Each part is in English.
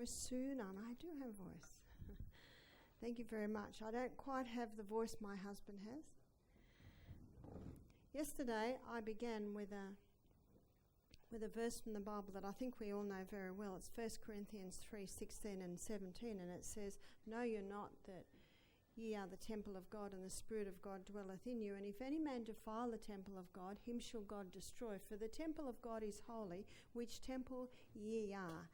Soon, and I do have a voice. Thank you very much. I don't quite have the voice my husband has. Yesterday I began with a verse from the Bible that I think we all know very well. It's 1 Corinthians 3:16 and 17, and it says, "Know you not that ye are the temple of God, and the Spirit of God dwelleth in you? And if any man defile the temple of God, him shall God destroy. For the temple of God is holy, which temple ye are."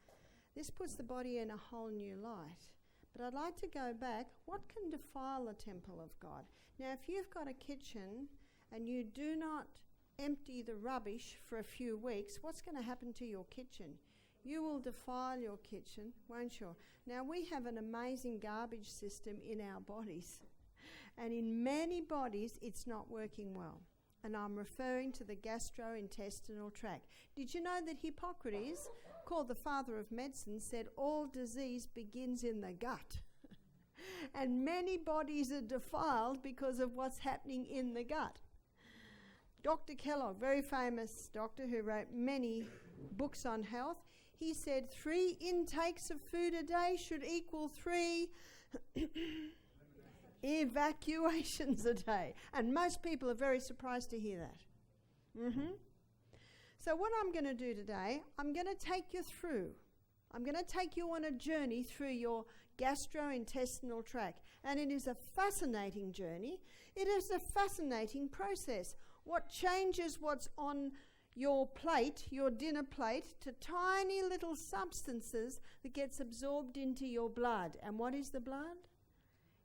This puts the body in a whole new light. But I'd like to go back. What can defile the temple of God? Now, if you've got a kitchen and you do not empty the rubbish for a few weeks, what's going to happen to your kitchen? You will defile your kitchen, won't you? Now, we have an amazing garbage system in our bodies. And in many bodies, it's not working well. And I'm referring to the gastrointestinal tract. Did you know that Hippocrates, called the father of medicine, said all disease begins in the gut? And many bodies are defiled because of what's happening in the gut. Dr. Kellogg, very famous doctor who wrote many books on health, he said 3 intakes of food a day should equal 3 evacuations a day. And most people are very surprised to hear that. So what I'm going to do today, I'm going to take you on a journey through your gastrointestinal tract. And it is a fascinating journey. It is a fascinating process. What changes what's on your plate, your dinner plate, to tiny little substances that gets absorbed into your blood. And what is the blood?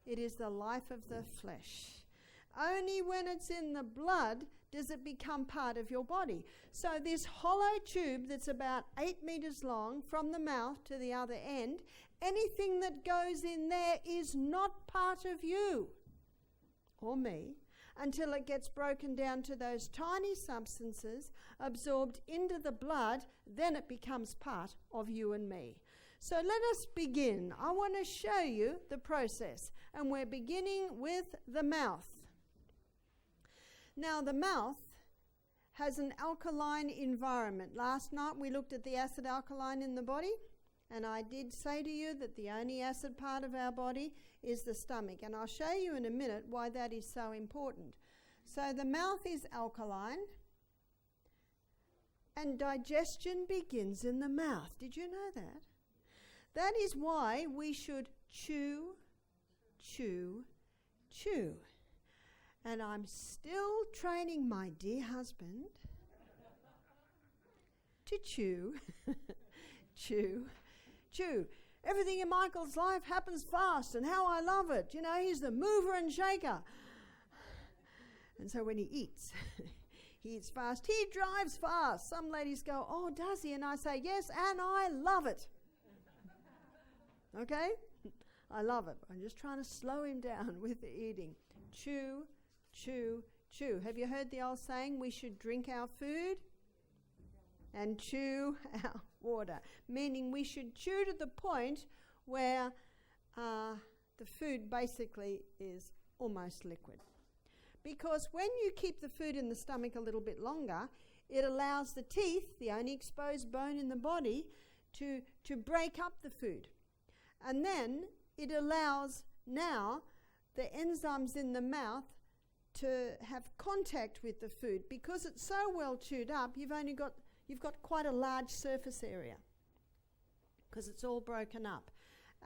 It is the life of the flesh. Only when it's in the blood does it become part of your body. So this hollow tube that's about 8 meters long from the mouth to the other end, anything that goes in there is not part of you or me until it gets broken down to those tiny substances absorbed into the blood. Then it becomes part of you and me. So let us begin. I want to show you the process, and we're beginning with the mouth. Now, the mouth has an alkaline environment. Last night we looked at the acid alkaline in the body, and I did say to you that the only acid part of our body is the stomach, and I'll show you in a minute why that is so important. So the mouth is alkaline, and digestion begins in the mouth. Did you know that? That is why we should chew, chew, chew. And I'm still training my dear husband to chew, chew, chew. Everything in Michael's life happens fast, and how I love it. You know, he's the mover and shaker. And so when he eats, he eats fast. He drives fast. Some ladies go, "Oh, does he?" And I say, "Yes, and I love it." Okay? I love it. I'm just trying to slow him down with the eating. Chew, chew, chew. Have you heard the old saying, we should drink our food and chew our water? Meaning we should chew to the point where the food basically is almost liquid. Because when you keep the food in the stomach a little bit longer, it allows the teeth, the only exposed bone in the body, to break up the food. And then it allows now the enzymes in the mouth to have contact with the food. Because it's so well chewed up, you've got quite a large surface area because it's all broken up.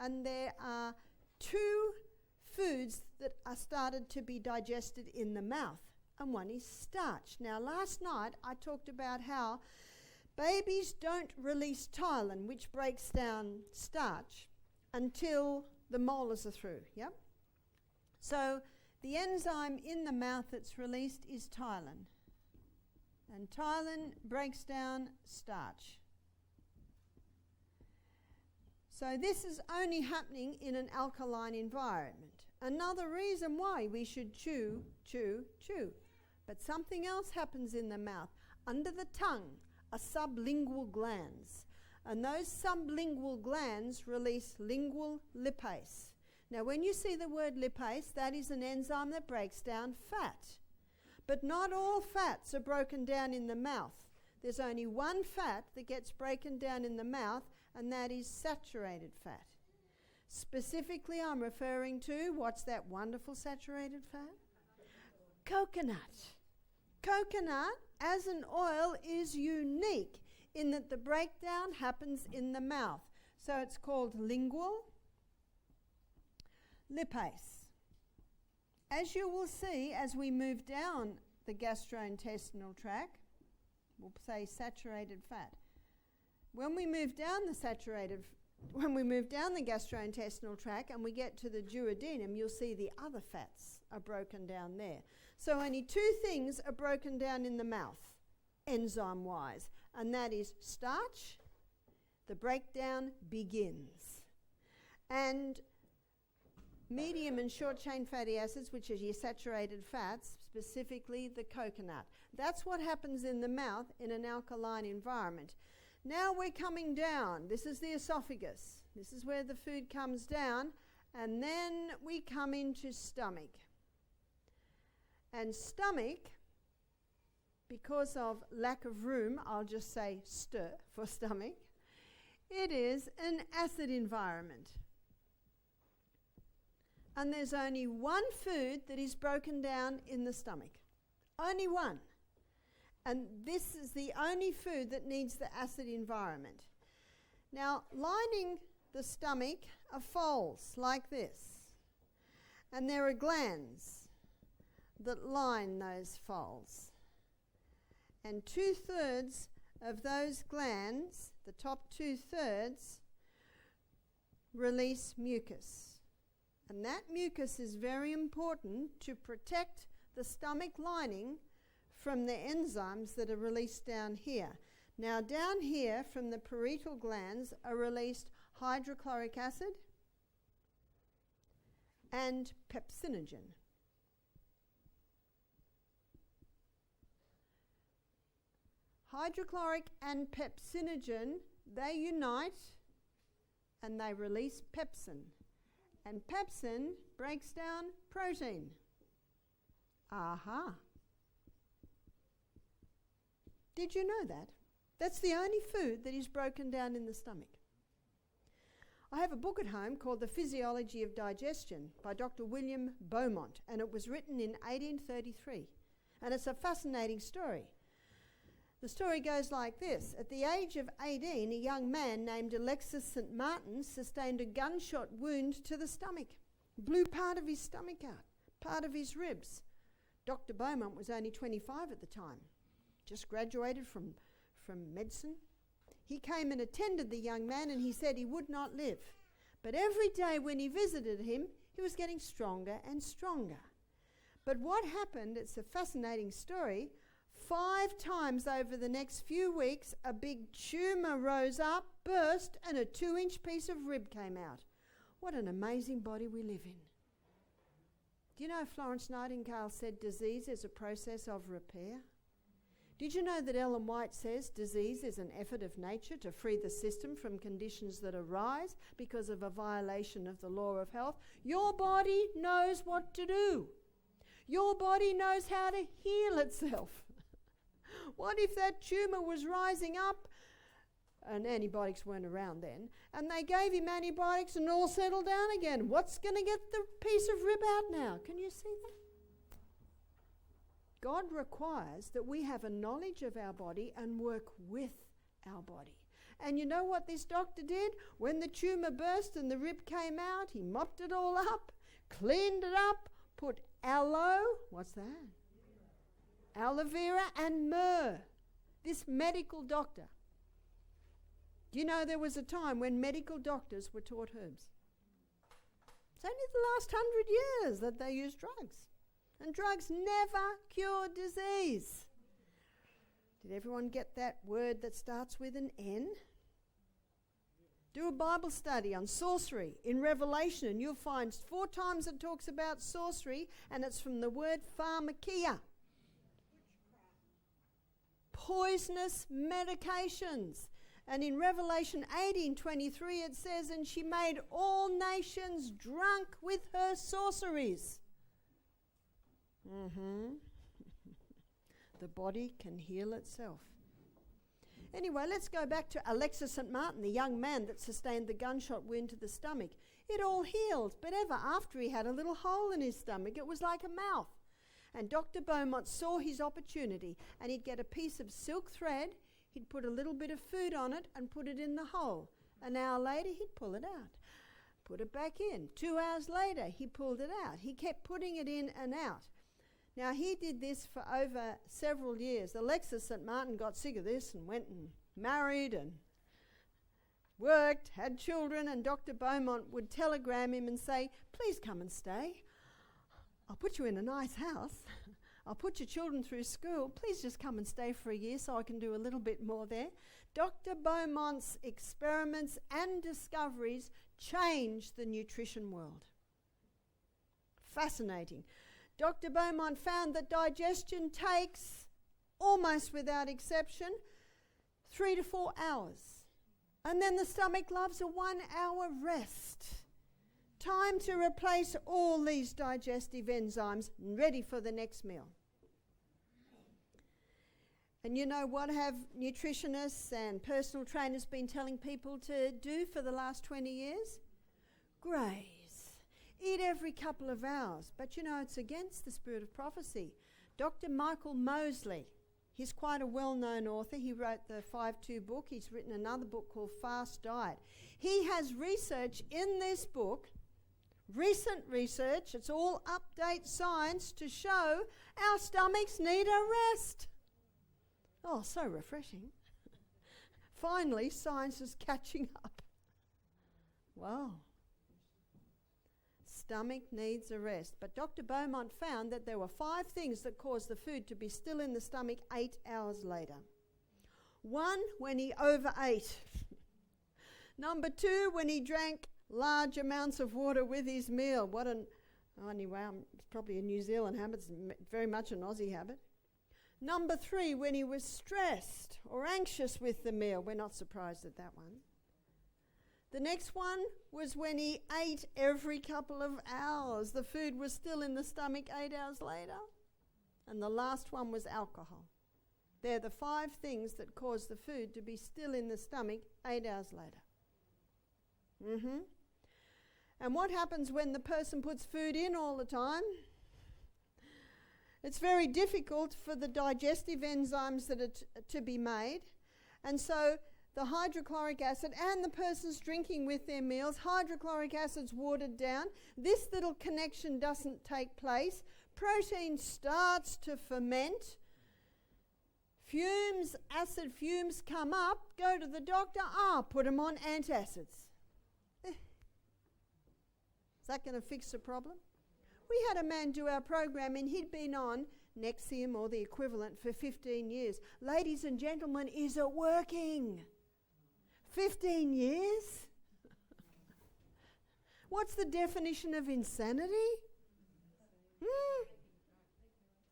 And there are 2 foods that are started to be digested in the mouth, and one is starch. Now, last night I talked about how babies don't release ptyalin, which breaks down starch, until the molars are through, yep? So the enzyme in the mouth that's released is ptyalin. And ptyalin breaks down starch. So this is only happening in an alkaline environment. Another reason why we should chew, chew, chew. But something else happens in the mouth. Under the tongue are sublingual glands. And those sublingual glands release lingual lipase. Now, when you see the word lipase, that is an enzyme that breaks down fat. But not all fats are broken down in the mouth. There's only one fat that gets broken down in the mouth, and that is saturated fat. Specifically, I'm referring to, what's that wonderful saturated fat? Coconut. Coconut, as an oil, is unique in that the breakdown happens in the mouth. So it's called lingual, lipase. As you will see, as we move down the gastrointestinal tract, we'll say saturated fat. When we move down the gastrointestinal tract and we get to the duodenum, you'll see the other fats are broken down there. So only two things are broken down in the mouth, enzyme-wise, and that is starch. The breakdown begins. And medium and short-chain fatty acids, which are your saturated fats, specifically the coconut. That's what happens in the mouth in an alkaline environment. Now we're coming down. This is the esophagus. This is where the food comes down, and then we come into stomach. And stomach, because of lack of room, I'll just say stir for stomach, it is an acid environment. And there's only one food that is broken down in the stomach. Only one. And this is the only food that needs the acid environment. Now, lining the stomach are folds like this. And there are glands that line those folds. And 2/3 of those glands, the top 2/3, release mucus. And that mucus is very important to protect the stomach lining from the enzymes that are released down here. Now down here from the parietal glands are released hydrochloric acid and pepsinogen. Hydrochloric and pepsinogen, they unite and they release pepsin. And pepsin breaks down protein. Aha. Did you know that? That's the only food that is broken down in the stomach. I have a book at home called The Physiology of Digestion by Dr. William Beaumont, and it was written in 1833. And it's a fascinating story. The story goes like this. At the age of 18, a young man named Alexis St. Martin sustained a gunshot wound to the stomach. Blew part of his stomach out, part of his ribs. Dr. Beaumont was only 25 at the time, just graduated from medicine. He came and attended the young man, and he said he would not live. But every day when he visited him, he was getting stronger and stronger. But what happened, it's a fascinating story, 5 times over the next few weeks, a big tumour rose up, burst, and a 2-inch piece of rib came out. What an amazing body we live in. Do you know Florence Nightingale said disease is a process of repair? Did you know that Ellen White says disease is an effort of nature to free the system from conditions that arise because of a violation of the law of health? Your body knows what to do. Your body knows how to heal itself. What if that tumour was rising up, and antibiotics weren't around then, and they gave him antibiotics and all settled down again? What's going to get the piece of rib out now? Can you see that? God requires that we have a knowledge of our body and work with our body. And you know what this doctor did? When the tumour burst and the rib came out, he mopped it all up, cleaned it up, put aloe, what's that? Aloe vera and myrrh. This medical doctor. Do you know there was a time when medical doctors were taught herbs? It's only the last 100 years that they used drugs. And drugs never cure disease. Did everyone get that word that starts with an N? Do a Bible study on sorcery in Revelation, and you'll find 4 times it talks about sorcery, and it's from the word pharmakia. Poisonous medications. And in Revelation 18:23 it says, and she made all nations drunk with her sorceries. The body can heal itself. Anyway, let's go back to Alexis St. Martin, the young man that sustained the gunshot wound to the stomach. It all healed, but ever after he had a little hole in his stomach. It was like a mouth. And Dr. Beaumont saw his opportunity, and he'd get a piece of silk thread, he'd put a little bit of food on it and put it in the hole. An hour later, he'd pull it out, put it back in. 2 hours later, he pulled it out. He kept putting it in and out. Now, he did this for over several years. Alexis St. Martin got sick of this and went and married and worked, had children, and Dr. Beaumont would telegram him and say, please come and stay. I'll put you in a nice house. I'll put your children through school. Please just come and stay for a year so I can do a little bit more there. Dr. Beaumont's experiments and discoveries changed the nutrition world. Fascinating. Dr. Beaumont found that digestion takes, almost without exception, 3 to 4 hours. And then the stomach loves a 1 hour rest. Time to replace all these digestive enzymes ready for the next meal. And you know what have nutritionists and personal trainers been telling people to do for the last 20 years? Graze. Eat every couple of hours. But you know, it's against the spirit of prophecy. Dr. Michael Mosley, he's quite a well-known author. He wrote the 5-2 book. He's written another book called Fast Diet. He has research in this book, recent research, it's all up-to-date science to show our stomachs need a rest. Oh, so refreshing. Finally, science is catching up. Wow. Stomach needs a rest. But Dr. Beaumont found that there were 5 things that caused the food to be still in the stomach 8 hours later. 1, when he overate. Number 2, when he drank large amounts of water with his meal. Anyway, it's probably a New Zealand habit. It's very much an Aussie habit. Number 3, when he was stressed or anxious with the meal. We're not surprised at that one. The next one was when he ate every couple of hours. The food was still in the stomach 8 hours later. And the last one was alcohol. They're the 5 things that cause the food to be still in the stomach 8 hours later. And what happens when the person puts food in all the time? It's very difficult for the digestive enzymes that are to be made. And so the hydrochloric acid, and the person's drinking with their meals, hydrochloric acid's watered down. This little connection doesn't take place. Protein starts to ferment. Acid fumes come up, go to the doctor, put them on antacids. Is that going to fix the problem? We had a man do our program and he'd been on Nexium or the equivalent for 15 years. Ladies and gentlemen, is it working? 15 years? What's the definition of insanity?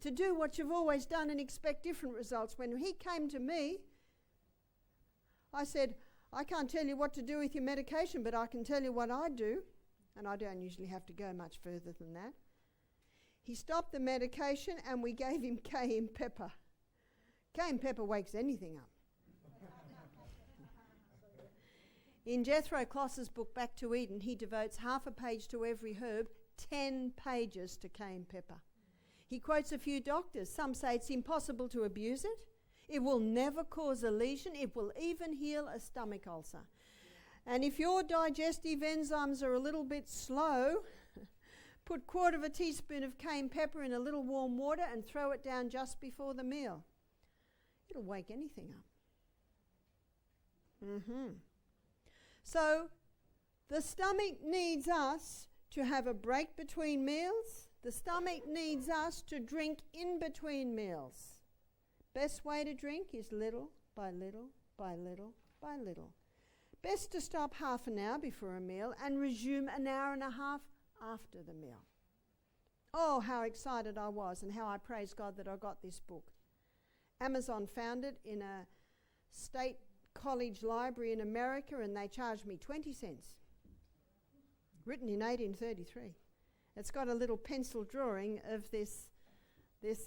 To do what you've always done and expect different results. When he came to me, I said, I can't tell you what to do with your medication, but I can tell you what I do. And I don't usually have to go much further than that. He stopped the medication and we gave him cayenne pepper. Cayenne pepper wakes anything up. In Jethro Kloss's book, Back to Eden, he devotes half a page to every herb, 10 pages to cayenne pepper. He quotes a few doctors. Some say it's impossible to abuse it. It will never cause a lesion. It will even heal a stomach ulcer. And if your digestive enzymes are a little bit slow, put 1/4 teaspoon of cayenne pepper in a little warm water and throw it down just before the meal. It'll wake anything up. So the stomach needs us to have a break between meals. The stomach needs us to drink in between meals. Best way to drink is little by little by little by little. Best to stop half an hour before a meal and resume an hour and a half after the meal. Oh, how excited I was and how I praise God that I got this book. Amazon found it in a state college library in America and they charged me 20 cents. Written in 1833. It's got a little pencil drawing of this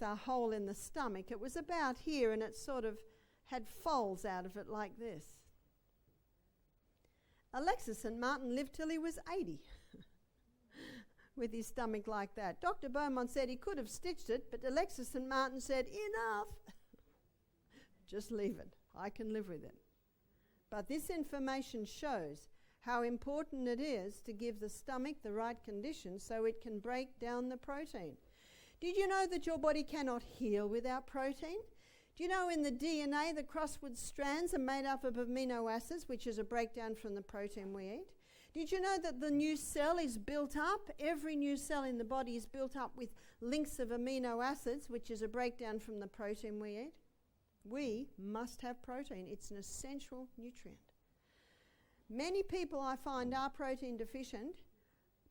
hole in the stomach. It was about here and it's sort of had folds out of it like this. Alexis St. Martin lived till he was 80 with his stomach like that. Dr. Beaumont said he could have stitched it, but Alexis St. Martin said, enough. Just leave it. I can live with it. But this information shows how important it is to give the stomach the right conditions so it can break down the protein. Did you know that your body cannot heal without protein? Do you know in the DNA the crossword strands are made up of amino acids, which is a breakdown from the protein we eat? Did you know that the new cell is built up? Every new cell in the body is built up with links of amino acids, which is a breakdown from the protein we eat? We must have protein. It's an essential nutrient. Many people I find are protein deficient,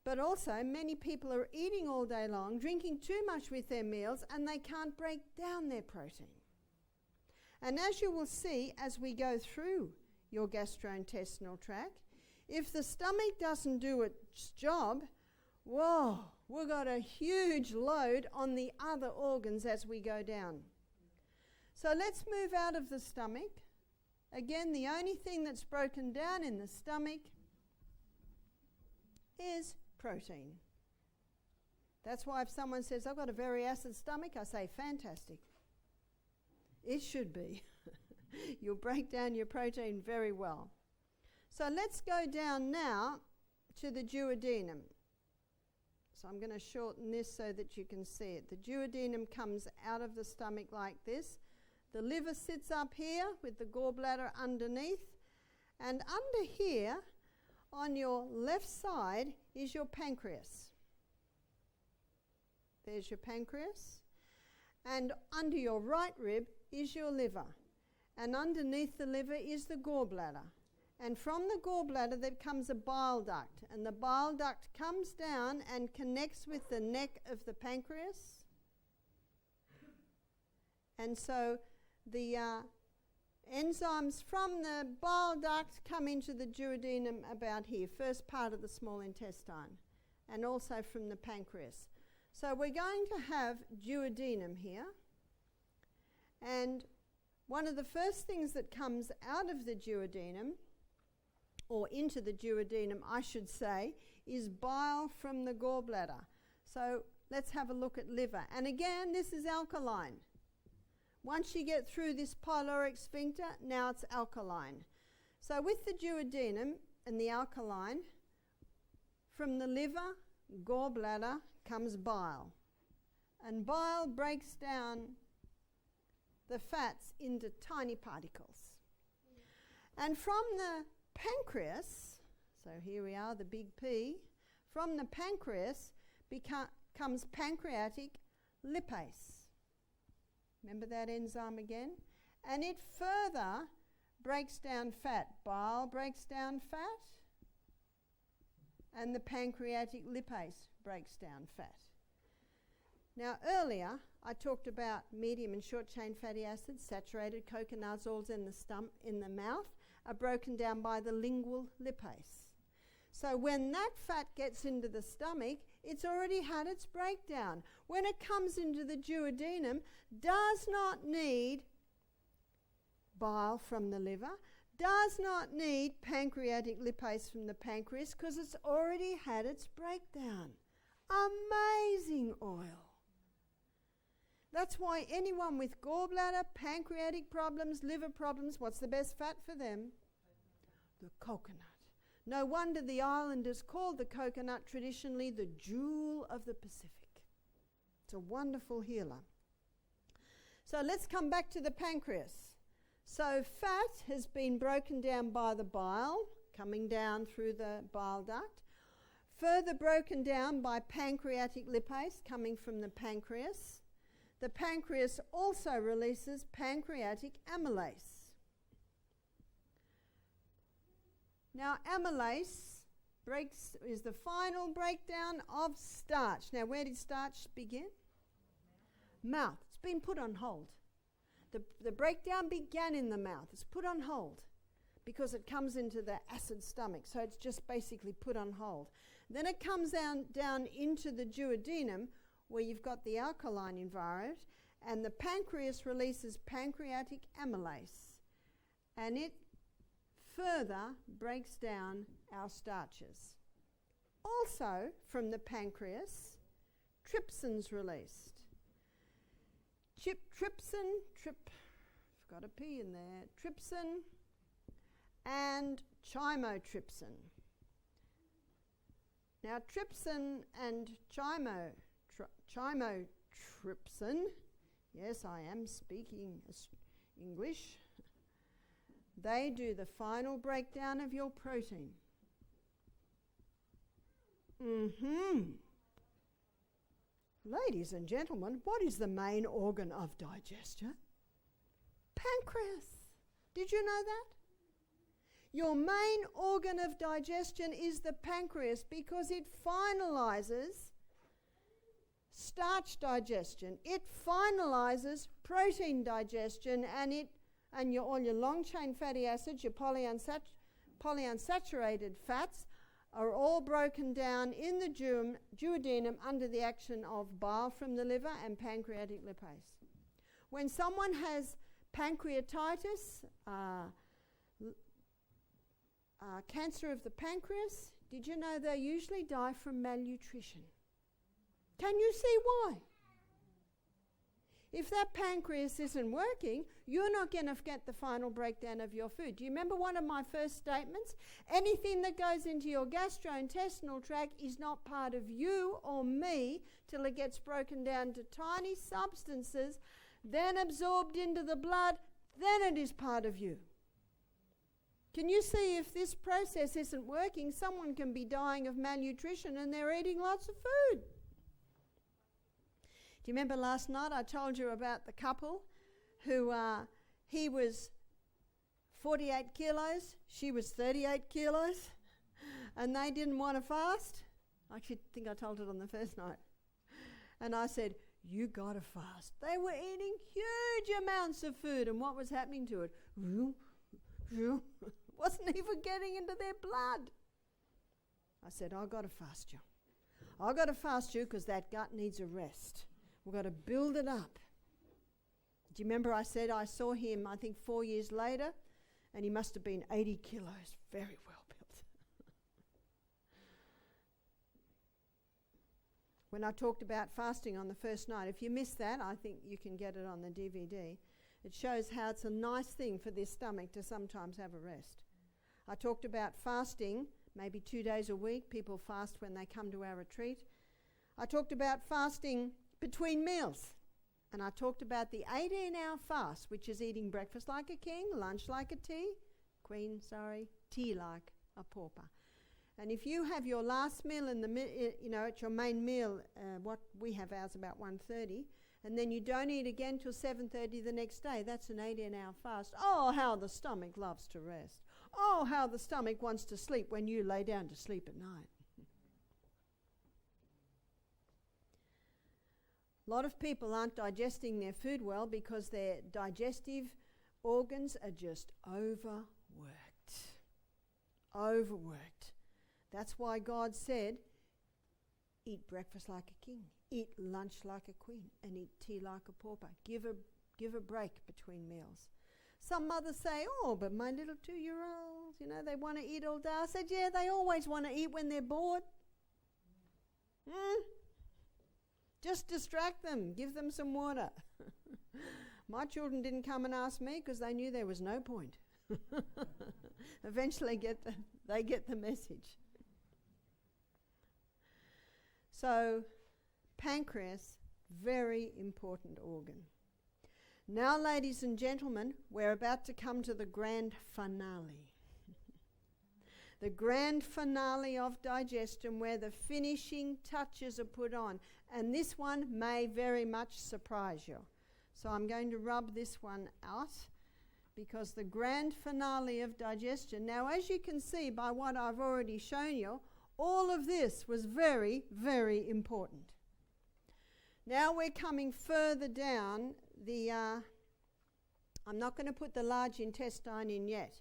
but also many people are eating all day long, drinking too much with their meals, and they can't break down their protein. And as you will see as we go through your gastrointestinal tract, if the stomach doesn't do its job, whoa, we've got a huge load on the other organs as we go down. So let's move out of the stomach. Again, the only thing that's broken down in the stomach is protein. That's why if someone says, I've got a very acid stomach, I say, fantastic. It should be. You'll break down your protein very well. So let's go down now to the duodenum. So I'm going to shorten this so that you can see it. The duodenum comes out of the stomach like this. The liver sits up here with the gallbladder underneath. And under here, on your left side, is your pancreas. There's your pancreas. And under your right rib is your liver. And underneath the liver is the gallbladder. And from the gallbladder there comes a bile duct. And the bile duct comes down and connects with the neck of the pancreas. And so the enzymes from the bile duct come into the duodenum about here, first part of the small intestine, and also from the pancreas. So we're going to have duodenum here. And one of the first things that comes out of the duodenum, or into the duodenum, I should say, is bile from the gallbladder. So let's have a look at liver. And again, this is alkaline. Once you get through this pyloric sphincter, now it's alkaline. So with the duodenum and the alkaline, from the liver, gallbladder, comes bile. And bile breaks down the fats into tiny particles. And from the pancreas, so here we are, the big P, from the pancreas comes pancreatic lipase. Remember that enzyme again? And it further breaks down fat. Bile breaks down fat, and the pancreatic lipase breaks down fat. Now earlier I talked about medium and short chain fatty acids, saturated coconut oils in the mouth are broken down by the lingual lipase. So when that fat gets into the stomach, it's already had its breakdown. When it comes into the duodenum, does not need bile from the liver, does not need pancreatic lipase from the pancreas because it's already had its breakdown. Amazing oil. That's why anyone with gallbladder, pancreatic problems, liver problems, what's the best fat for them? The coconut. No wonder the islanders called the coconut traditionally the jewel of the Pacific. It's a wonderful healer. So let's come back to the pancreas. So fat has been broken down by the bile, coming down through the bile duct, further broken down by pancreatic lipase coming from the pancreas. The pancreas also releases pancreatic amylase. Now amylase is the final breakdown of starch. Now where did starch begin? Mouth. It's been put on hold. The breakdown began in the mouth. It's put on hold because it comes into the acid stomach. So it's just basically put on hold. Then it comes down into the duodenum where you've got the alkaline environment, And the pancreas releases pancreatic amylase, and it further breaks down our starches. Also, from the pancreas, trypsin's released. Got a P in there, trypsin and chymotrypsin. Now, trypsin and chymotrypsin, yes, I am speaking English, they do the final breakdown of your protein. Ladies and gentlemen, what is the main organ of digestion? Pancreas. Did you know that? Your main organ of digestion is the pancreas because it finalizes starch digestion. It finalizes protein digestion, and all your long-chain fatty acids, your polyunsaturated fats, are all broken down in the duodenum under the action of bile from the liver and pancreatic lipase. When someone has pancreatitis, cancer of the pancreas, did you know they usually die from malnutrition? Can you see why? If that pancreas isn't working, you're not going to get the final breakdown of your food. Do you remember one of my first statements? Anything that goes into your gastrointestinal tract is not part of you or me till it gets broken down to tiny substances, then absorbed into the blood, then it is part of you. Can you see if this process isn't working, someone can be dying of malnutrition and they're eating lots of food. Do you remember last night I told you about the couple who he was 48 kilos, she was 38 kilos, and they didn't want to fast? I actually think I told it on the first night. And I said, you got to fast. They were eating huge amounts of food, and what was happening to it? Wasn't even getting into their blood. I said, I've got to fast you. I've got to fast you because that gut needs a rest. We've got to build it up. Do you remember I said I saw him, I think 4 years later, and he must have been 80 kilos, very well built. When I talked about fasting on the first night, if you missed that, I think you can get it on the DVD. It shows how it's a nice thing for this stomach to sometimes have a rest. I talked about fasting, maybe 2 days a week. People fast when they come to our retreat. I talked about fasting between meals. And I talked about the 18-hour fast, which is eating breakfast like a king, lunch like a tea like a pauper. And if you have your last meal in the at your main meal, what we have ours about 1:30, and then you don't eat again till 7:30 the next day, that's an 18-hour fast. Oh, how the stomach loves to rest. Oh, how the stomach wants to sleep when you lay down to sleep at night. A lot of people aren't digesting their food well because their digestive organs are just overworked. Overworked. That's why God said, eat breakfast like a king, eat lunch like a queen, and eat tea like a pauper. Give a break between meals. Some mothers say, oh, but my little 2-year-olds, they want to eat all day. I said, yeah, they always want to eat when they're bored. Just distract them. Give them some water. My children didn't come and ask me because they knew there was no point. Eventually they get the message. So, pancreas, very important organ. Now, ladies and gentlemen, we're about to come to the grand finale. The grand finale of digestion, where the finishing touches are put on. And this one may very much surprise you. So I'm going to rub this one out, because the grand finale of digestion, now as you can see by what I've already shown you, all of this was very, very important. Now we're coming further down I'm not going to put the large intestine in yet,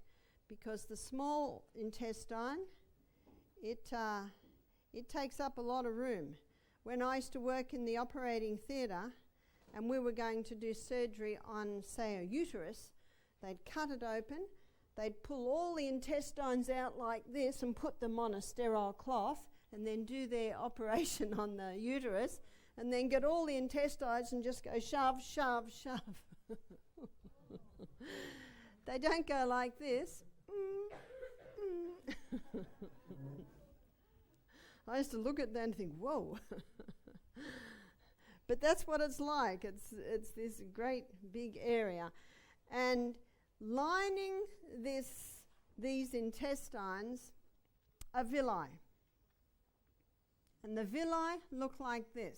because the small intestine, it takes up a lot of room. When I used to work in the operating theatre, and we were going to do surgery on, say, a uterus, they'd cut it open, they'd pull all the intestines out like this and put them on a sterile cloth and then do their operation on the uterus and then get all the intestines and just go shove, shove, shove. They don't go like this. I used to look at that and think, whoa. But that's what it's like. It's this great big area. And lining these intestines are villi. And the villi look like this.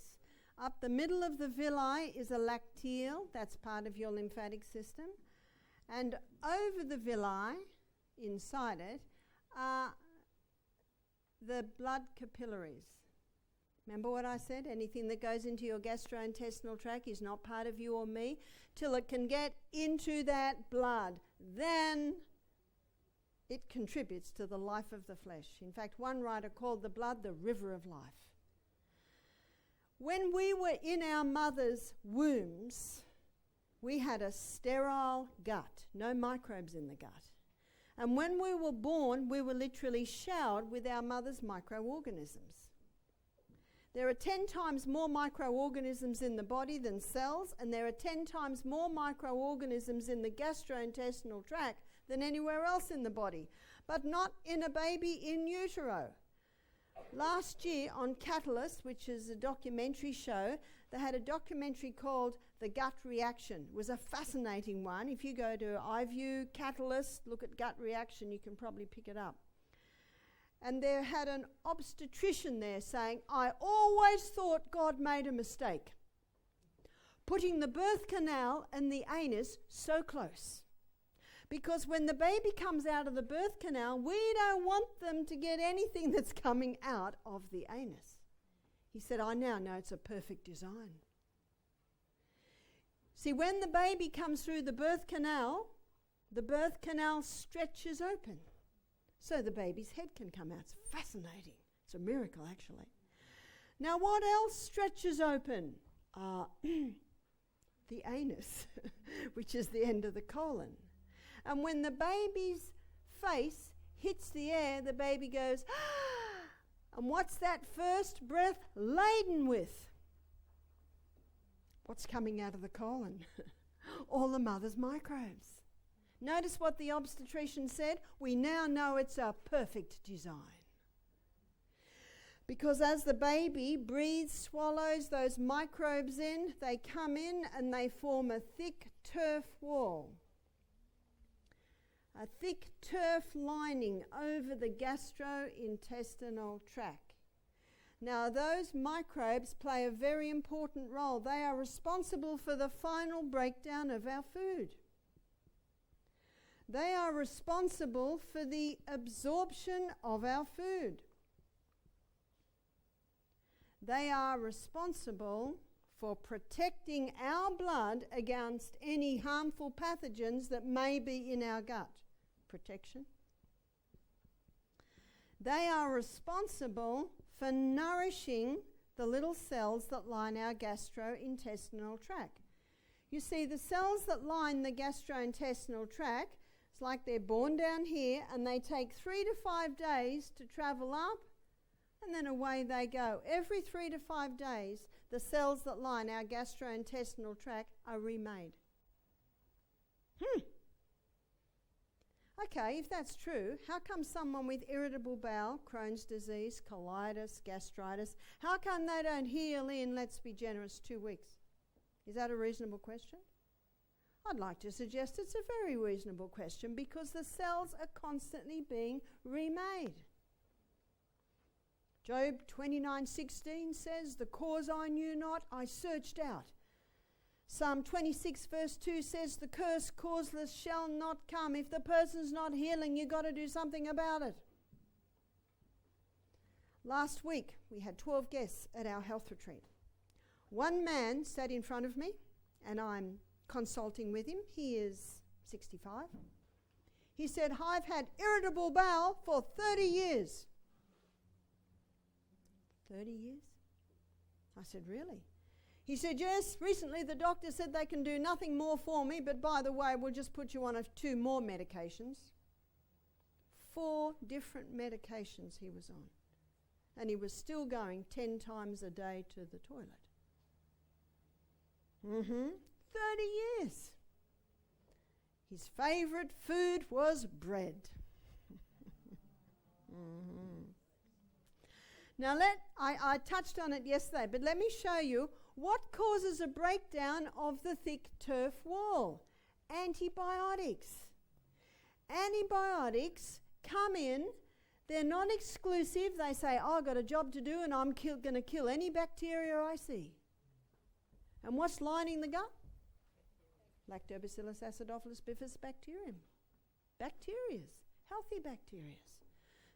Up the middle of the villi is a lacteal, that's part of your lymphatic system. And over the villi, inside it, are the blood capillaries. Remember what I said? Anything that goes into your gastrointestinal tract is not part of you or me till it can get into that blood. Then it contributes to the life of the flesh. In fact, one writer called the blood the river of life. When we were in our mother's wombs, we had a sterile gut, no microbes in the gut. And when we were born, we were literally showered with our mother's microorganisms. There are 10 times more microorganisms in the body than cells, and there are 10 times more microorganisms in the gastrointestinal tract than anywhere else in the body, but not in a baby in utero. Last year on Catalyst, which is a documentary show, they had a documentary called The Gut Reaction. It was a fascinating one. If you go to iView, Catalyst, look at gut reaction, you can probably pick it up. And they had an obstetrician there saying, I always thought God made a mistake, putting the birth canal and the anus so close. Because when the baby comes out of the birth canal, we don't want them to get anything that's coming out of the anus. He said, I now know it's a perfect design. See, when the baby comes through the birth canal stretches open. So the baby's head can come out. It's fascinating. It's a miracle, actually. Now, what else stretches open? The anus, which is the end of the colon. And when the baby's face hits the air, the baby goes, ah! And what's that first breath laden with? What's coming out of the colon? All the mother's microbes. Notice what the obstetrician said. We now know it's a perfect design. Because as the baby breathes, swallows those microbes in, they come in and they form a thick turf wall. A thick turf lining over the gastrointestinal tract. Now, those microbes play a very important role. They are responsible for the final breakdown of our food. They are responsible for the absorption of our food. They are responsible for protecting our blood against any harmful pathogens that may be in our gut. Protection. They are responsible for nourishing the little cells that line our gastrointestinal tract. You see, the cells that line the gastrointestinal tract, it's like they're born down here and they take 3 to 5 days to travel up and then away they go. Every 3 to 5 days, the cells that line our gastrointestinal tract are remade. Okay, if that's true, how come someone with irritable bowel, Crohn's disease, colitis, gastritis, how come they don't heal in, let's be generous, 2 weeks? Is that a reasonable question? I'd like to suggest it's a very reasonable question because the cells are constantly being remade. Job 29:16 says, the cause I knew not, I searched out. Psalm 26 verse 2 says, the curse causeless shall not come. If the person's not healing, you've got to do something about it. Last week, we had 12 guests at our health retreat. One man sat in front of me, and I'm consulting with him. He is 65. He said, I've had irritable bowel for 30 years. 30 years? I said, really? He said, yes, recently the doctor said they can do nothing more for me, but by the way, we'll just put you on 2 more medications. 4 different medications he was on. And he was still going 10 times a day to the toilet. 30 years. His favourite food was bread. Now I touched on it yesterday, but let me show you what causes a breakdown of the thick turf wall. Antibiotics. Antibiotics come in, they're non-exclusive. They say, oh, I've got a job to do and I'm going to kill any bacteria I see. And what's lining the gut? Lactobacillus acidophilus bifidus bacterium. Bacterias, healthy bacteria.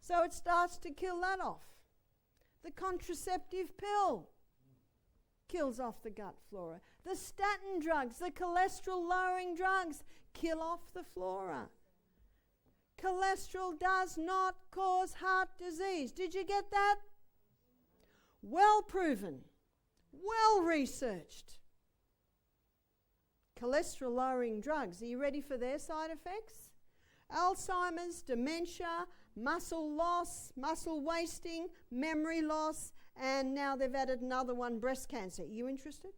So it starts to kill that off. The contraceptive pill kills off the gut flora. The statin drugs, the cholesterol-lowering drugs, kill off the flora. Cholesterol does not cause heart disease. Did you get that? Well proven, well researched. Cholesterol-lowering drugs. Are you ready for their side effects? Alzheimer's, dementia, muscle loss, muscle wasting, memory loss, and now they've added another one, breast cancer. Are you interested?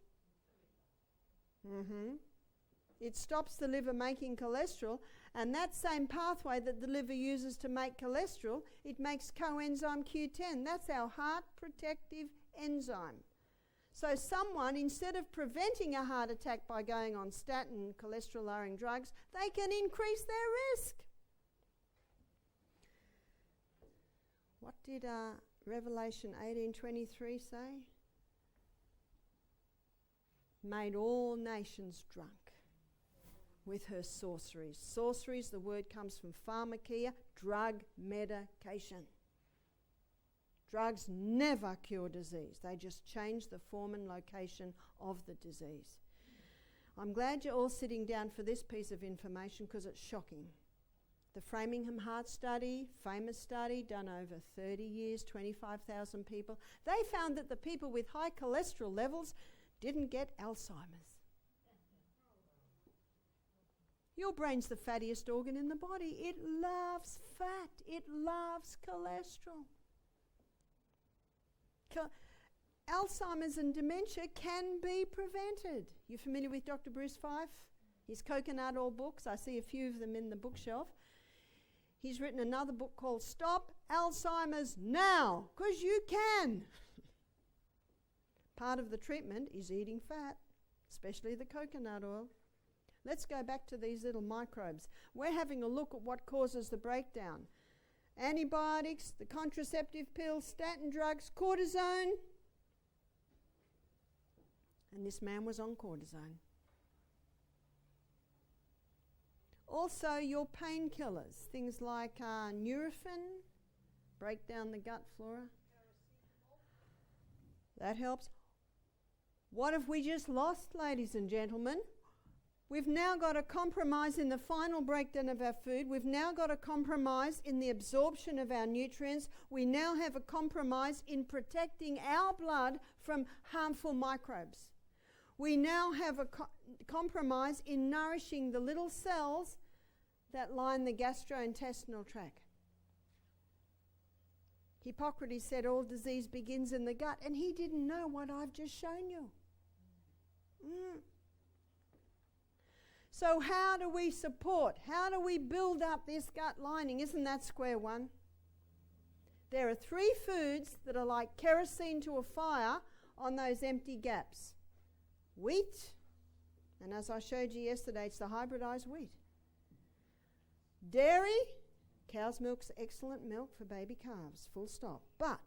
It stops the liver making cholesterol, and that same pathway that the liver uses to make cholesterol, it makes coenzyme Q10. That's our heart protective enzyme. So someone, instead of preventing a heart attack by going on statin, cholesterol-lowering drugs, they can increase their risk. What did Revelation 18:23 say? Made all nations drunk with her sorceries. Sorceries, the word comes from pharmakia, drug medication. Drugs never cure disease. They just change the form and location of the disease. I'm glad you're all sitting down for this piece of information because it's shocking. The Framingham Heart Study, famous study, done over 30 years, 25,000 people. They found that the people with high cholesterol levels didn't get Alzheimer's. Your brain's the fattiest organ in the body. It loves fat. It loves cholesterol. Alzheimer's and dementia can be prevented. You familiar with Dr. Bruce Fife? His coconut oil books. I see a few of them in the bookshelf. He's written another book called Stop Alzheimer's Now, because you can. Part of the treatment is eating fat, especially the coconut oil. Let's go back to these little microbes. We're having a look at what causes the breakdown. Antibiotics, the contraceptive pills, statin drugs, cortisone. And this man was on cortisone. Also your painkillers, things like Nurofen, break down the gut flora. That helps. What have we just lost, ladies and gentlemen? We've now got a compromise in the final breakdown of our food. We've now got a compromise in the absorption of our nutrients. We now have a compromise in protecting our blood from harmful microbes. We now have a compromise in nourishing the little cells that line the gastrointestinal tract. Hippocrates said all disease begins in the gut, and he didn't know what I've just shown you. So how do we support, how do we build up this gut lining? Isn't that square one? There are 3 foods that are like kerosene to a fire on those empty gaps. Wheat, and as I showed you yesterday, it's the hybridized wheat. Dairy, cow's milk's excellent milk for baby calves, full stop. But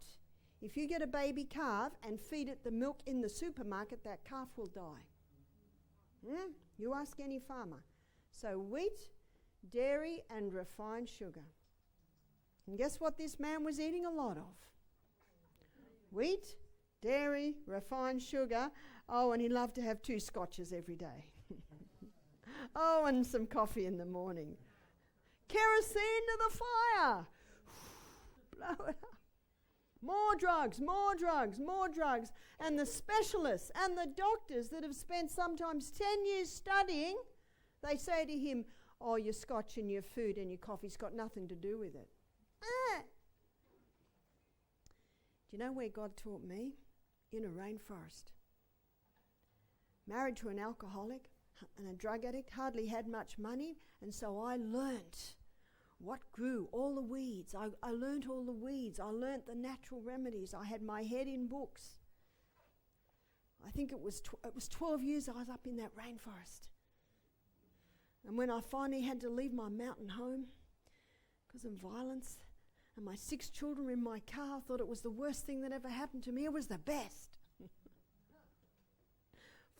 if you get a baby calf and feed it the milk in the supermarket, that calf will die. You ask any farmer. So wheat, dairy, and refined sugar. And guess what this man was eating a lot of? Wheat, dairy, refined sugar. Oh, and he loved to have 2 scotches every day. Oh, and some coffee in the morning. Kerosene to the fire. Blow it up. More drugs, more drugs, more drugs. And the specialists and the doctors that have spent sometimes 10 years studying, they say to him, oh, your scotch and your food and your coffee's got nothing to do with it. Do you know where God taught me? In a rainforest. Married to an alcoholic and a drug addict, hardly had much money, and so I learnt what grew, all the weeds. I learnt all the weeds. I learnt the natural remedies. I had my head in books. I think it was 12 years I was up in that rainforest. And when I finally had to leave my mountain home because of violence, and my 6 children in my car, I thought it was the worst thing that ever happened to me. It was the best.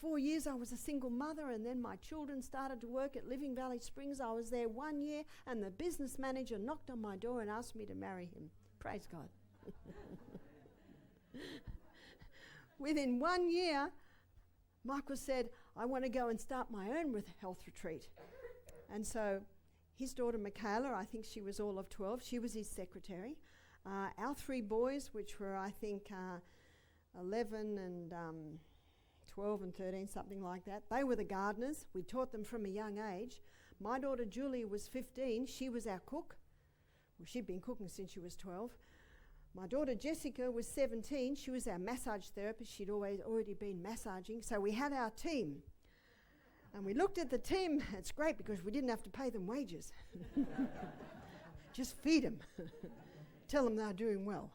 4 years I was a single mother, and then my children started to work at Living Valley Springs. I was there 1 year, and the business manager knocked on my door and asked me to marry him. Praise God. Within 1 year, Michael said, I want to go and start my own health retreat. And so his daughter Michaela, I think she was all of 12, she was his secretary. Our 3 boys, which were I think 11 and 12 and 13, something like that, they were the gardeners. We taught them from a young age. My daughter Julia was 15, she was our cook. Well, she'd been cooking since she was 12. My daughter Jessica was 17, she was our massage therapist. She'd already been massaging, so we had our team. And we looked at the team. It's great because we didn't have to pay them wages. Just feed them. Tell them they're doing well.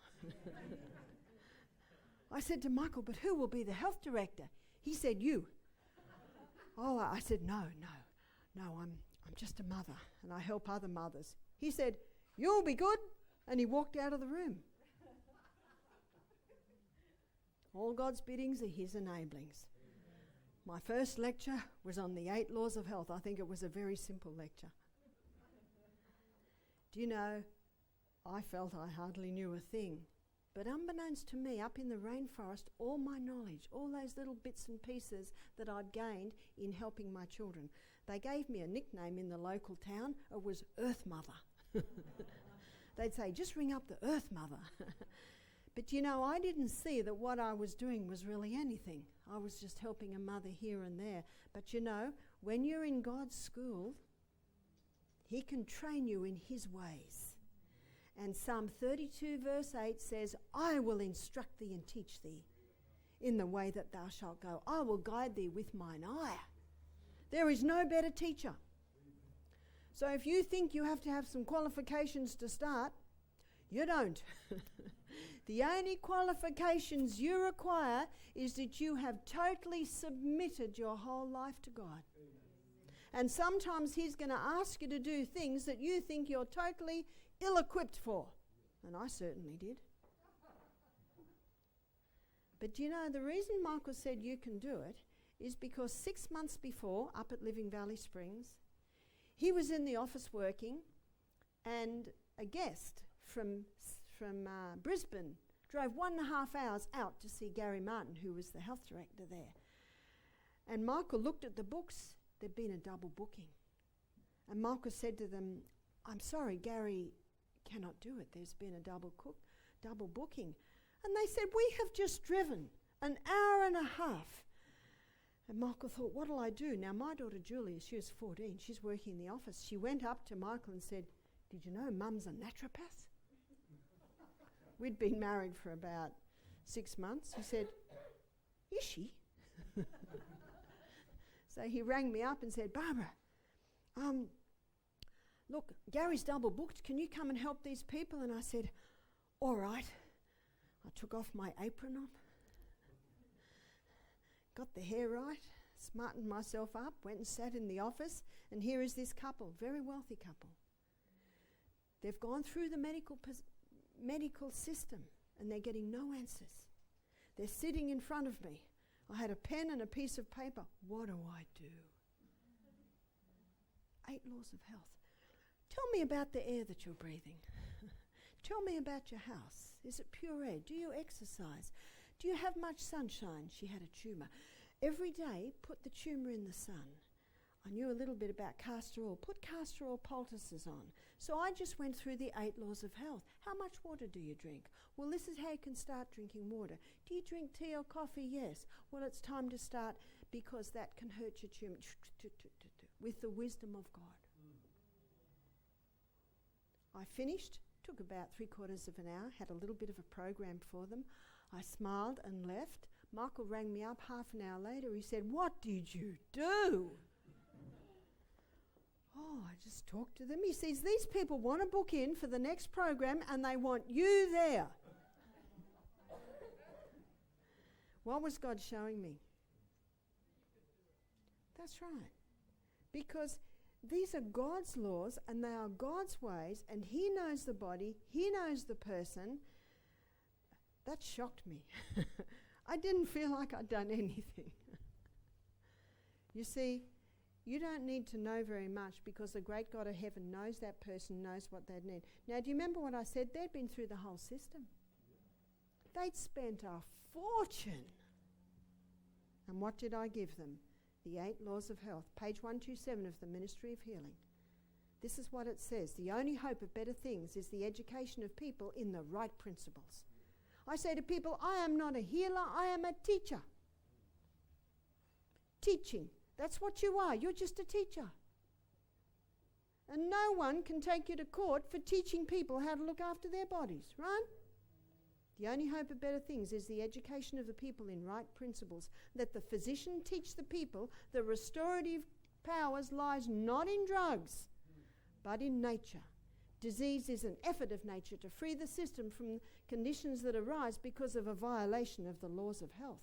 I said to Michael, but who will be the health director? He said, you. Oh, I said, no, I'm just a mother and I help other mothers. He said, you'll be good. And he walked out of the room. All God's biddings are his enablings. My first lecture was on the 8 laws of health. I think it was a very simple lecture. Do you know, I felt I hardly knew a thing. But unbeknownst to me, up in the rainforest, all my knowledge, all those little bits and pieces that I'd gained in helping my children, they gave me a nickname in the local town. It was Earth Mother. They'd say, just ring up the Earth Mother. But you know, I didn't see that what I was doing was really anything. I was just helping a mother here and there. But you know, when you're in God's school, he can train you in his ways. And Psalm 32 verse 8 says, I will instruct thee and teach thee in the way that thou shalt go. I will guide thee with mine eye. There is no better teacher. So if you think you have to have some qualifications to start, you don't. The only qualifications you require is that you have totally submitted your whole life to God. Amen. And sometimes he's going to ask you to do things that you think you're totally ill-equipped for. And I certainly did. But you know, the reason Michael said you can do it is because 6 months before, up at Living Valley Springs, he was in the office working, and a guest from Brisbane drove 1.5 hours out to see Gary Martin, who was the health director there. And Michael looked at the books. There'd been a double booking. And Michael said to them, I'm sorry, Gary cannot do it. There's been a double booking. And they said, we have just driven 1.5 hours. And Michael thought, what'll I do? Now, my daughter Julia, she was 14. She's working in the office. She went up to Michael and said, did you know Mum's a naturopath? We'd been married for about 6 months. He said, is she? So he rang me up and said, Barbara, look, Gary's double booked. Can you come and help these people? And I said, all right. I took off my apron on, got the hair right, smartened myself up, went and sat in the office, and here is this couple, very wealthy couple. They've gone through the medical system, and they're getting no answers. They're sitting in front of me. I had a pen and a piece of paper. What do I do? 8 laws of health. Tell me about the air that you're breathing. Tell me about your house. Is it pure air? Do you exercise? Do you have much sunshine? She had a tumour. Every day, put the tumour in the sun. I knew a little bit about castor oil. Put castor oil poultices on. So I just went through the 8 laws of health. How much water do you drink? Well, this is how you can start drinking water. Do you drink tea or coffee? Yes. Well, it's time to start because that can hurt your tumor. With the wisdom of God. I finished, took about 3/4 of an hour, had a little bit of a program for them. I smiled and left. Michael rang me up half an hour later. He said, "What did you do?" Oh, I just talked to them. He says, "These people want to book in for the next program and they want you there." What was God showing me? That's right. Because these are God's laws and they are God's ways, and He knows the body, He knows the person. That shocked me. I didn't feel like I'd done anything. You see, you don't need to know very much because the great God of heaven knows that person, knows what they need. Now, do you remember what I said? They'd been through the whole system. They'd spent a fortune. And what did I give them? The 8 laws of health, page 127 of the Ministry of Healing. This is what it says. The only hope of better things is the education of people in the right principles. I say to people, I am not a healer, I am a teacher. Teaching. That's what you are. You're just a teacher. And no one can take you to court for teaching people how to look after their bodies, right? The only hope of better things is the education of the people in right principles. Let the physician teach the people the restorative powers lies not in drugs, but in nature. Disease is an effort of nature to free the system from conditions that arise because of a violation of the laws of health.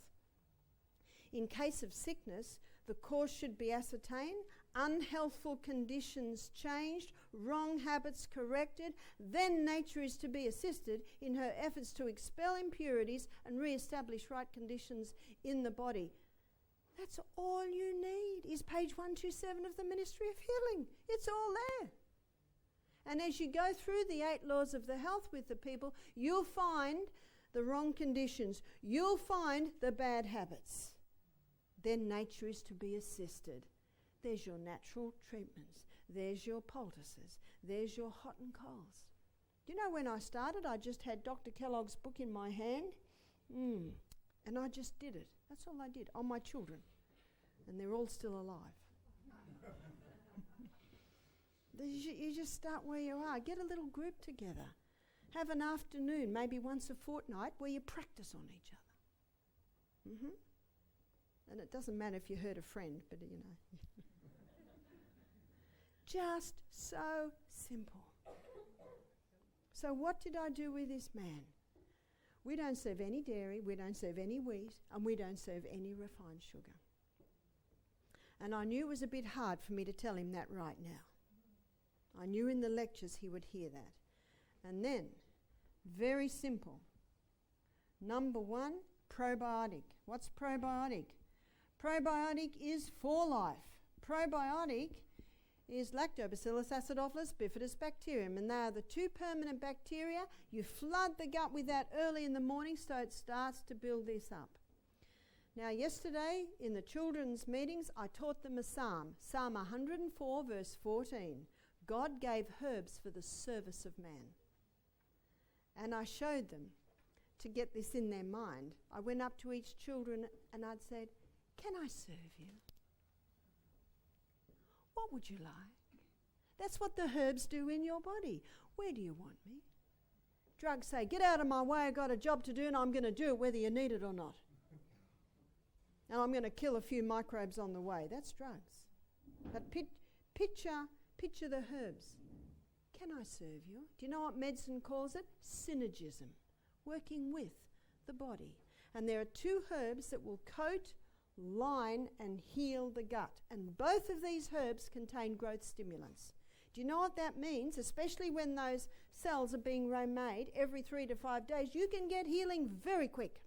In case of sickness, the cause should be ascertained, unhealthful conditions changed, wrong habits corrected, then nature is to be assisted in her efforts to expel impurities and re-establish right conditions in the body. That's all you need, is page 127 of the Ministry of Healing. It's all there. And as you go through the 8 laws of the health with the people, you'll find the wrong conditions. You'll find the bad habits. Then nature is to be assisted. There's your natural treatments. There's your poultices. There's your hot and colds. Do you know when I started, I just had Dr. Kellogg's book in my hand, and I just did it. That's all I did on my children. And they're all still alive. You just start where you are. Get a little group together. Have an afternoon, maybe once a fortnight, where you practice on each other. And it doesn't matter if you hurt a friend, but you know. Just so simple. So what did I do with this man? We don't serve any dairy, we don't serve any wheat, and we don't serve any refined sugar. And I knew it was a bit hard for me to tell him that right now. I knew in the lectures he would hear that. And then, very simple. Number 1, probiotic. What's probiotic? Probiotic is for life. Probiotic is Lactobacillus acidophilus bifidus bacterium, and they are the 2 permanent bacteria. You flood the gut with that early in the morning so it starts to build this up. Now, yesterday in the children's meetings, I taught them a psalm, Psalm 104, verse 14. God gave herbs for the service of man. And I showed them, to get this in their mind, I went up to each children and I'd said, can I serve you? What would you like? That's what the herbs do in your body. Where do you want me? Drugs say, get out of my way, I've got a job to do and I'm going to do it whether you need it or not. And I'm going to kill a few microbes on the way. That's drugs. But picture the herbs. Can I serve you? Do you know what medicine calls it? Synergism. Working with the body. And there are 2 herbs that will coat, line and heal the gut. And both of these herbs contain growth stimulants. Do you know what that means? Especially when those cells are being remade every 3 to 5 days, you can get healing very quick.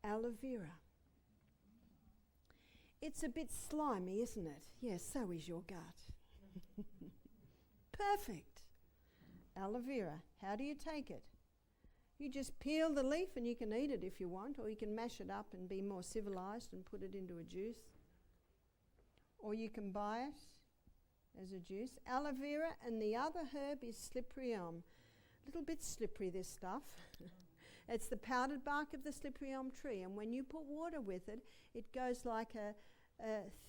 Aloe vera. It's a bit slimy, isn't it? Yes, so is your gut. Perfect. Aloe vera. How do you take it? You just peel the leaf and you can eat it if you want, or you can mash it up and be more civilized and put it into a juice. or you can buy it as a juice. Aloe vera, and the other herb is slippery elm. A little bit slippery, this stuff. It's the powdered bark of the slippery elm tree, and when you put water with it, it goes like a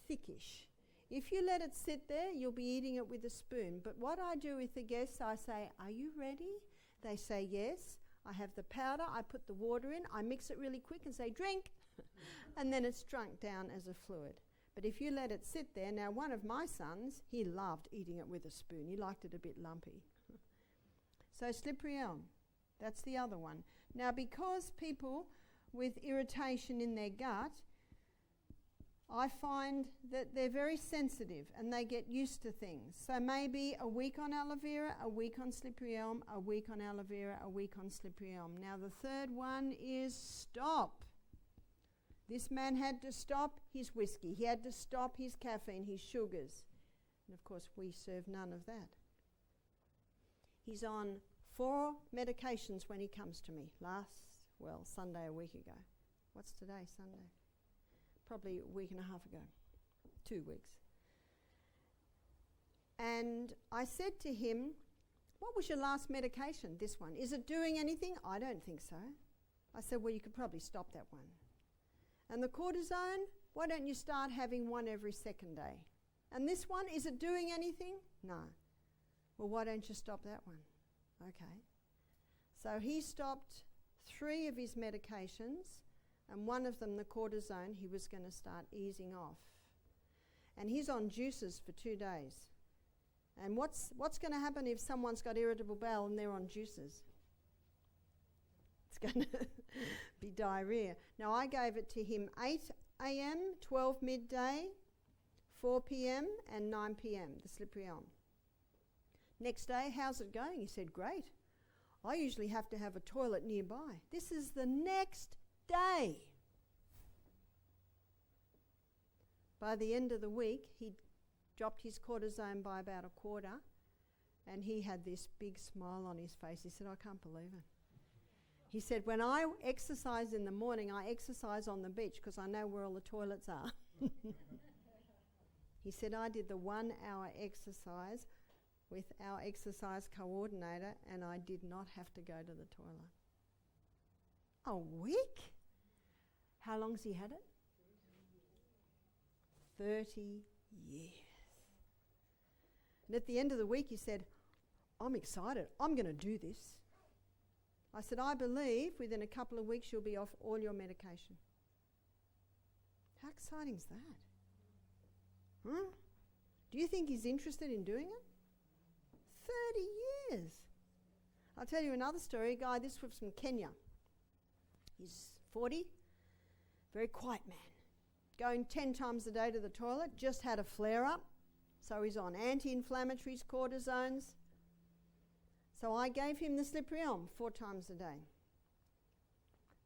thickish. If you let it sit there, you'll be eating it with a spoon. But what I do with the guests, I say, are you ready? They say yes. I have the powder, I put the water in, I mix it really quick and say, drink. And then it's drunk down as a fluid. But if you let it sit there, now one of my sons, he loved eating it with a spoon. He liked it a bit lumpy. So slippery elm, that's the other one. Now because people with irritation in their gut, I find that they're very sensitive and they get used to things. So maybe a week on aloe vera, a week on slippery elm, a week on aloe vera, a week on slippery elm. Now the third one is stop. This man had to stop his whiskey. He had to stop his caffeine, his sugars. And of course we serve none of that. He's on 4 medications when he comes to me. Sunday a week ago. What's today, Sunday? Probably a week and a half ago, 2 weeks. And I said to him, what was your last medication? This one. Is it doing anything? I don't think so. I said, well, you could probably stop that one. And the cortisone, why don't you start having one every second day? And this one, is it doing anything? No. Well, why don't you stop that one? Okay. So he stopped 3 of his medications, and one of them, the cortisone, he was going to start easing off. And he's on juices for 2 days. And what's going to happen if someone's got irritable bowel and they're on juices? It's going to be diarrhea. Now, I gave it to him 8 a.m., 12 midday, 4 p.m. and 9 p.m., the slippery elm. Next day, how's it going? He said, great. I usually have to have a toilet nearby. This is the next day. By the end of the week, he'd dropped his cortisone by about 1/4, and he had this big smile on his face. He said, I can't believe it. He said, when I exercise in the morning, I exercise on the beach because I know where all the toilets are. He said, I did the 1-hour exercise with our exercise coordinator, and I did not have to go to the toilet. A week? How long's he had it? 30 years. And at the end of the week, he said, I'm excited. I'm going to do this. I said, I believe within a couple of weeks you'll be off all your medication. How exciting is that? Huh? Do you think he's interested in doing it? 30 years. I'll tell you another story. A guy, this was from Kenya. He's 40, very quiet man. Going 10 times a day to the toilet, just had a flare-up. So he's on anti-inflammatories, cortisones. So I gave him the slippery elm 4 times a day.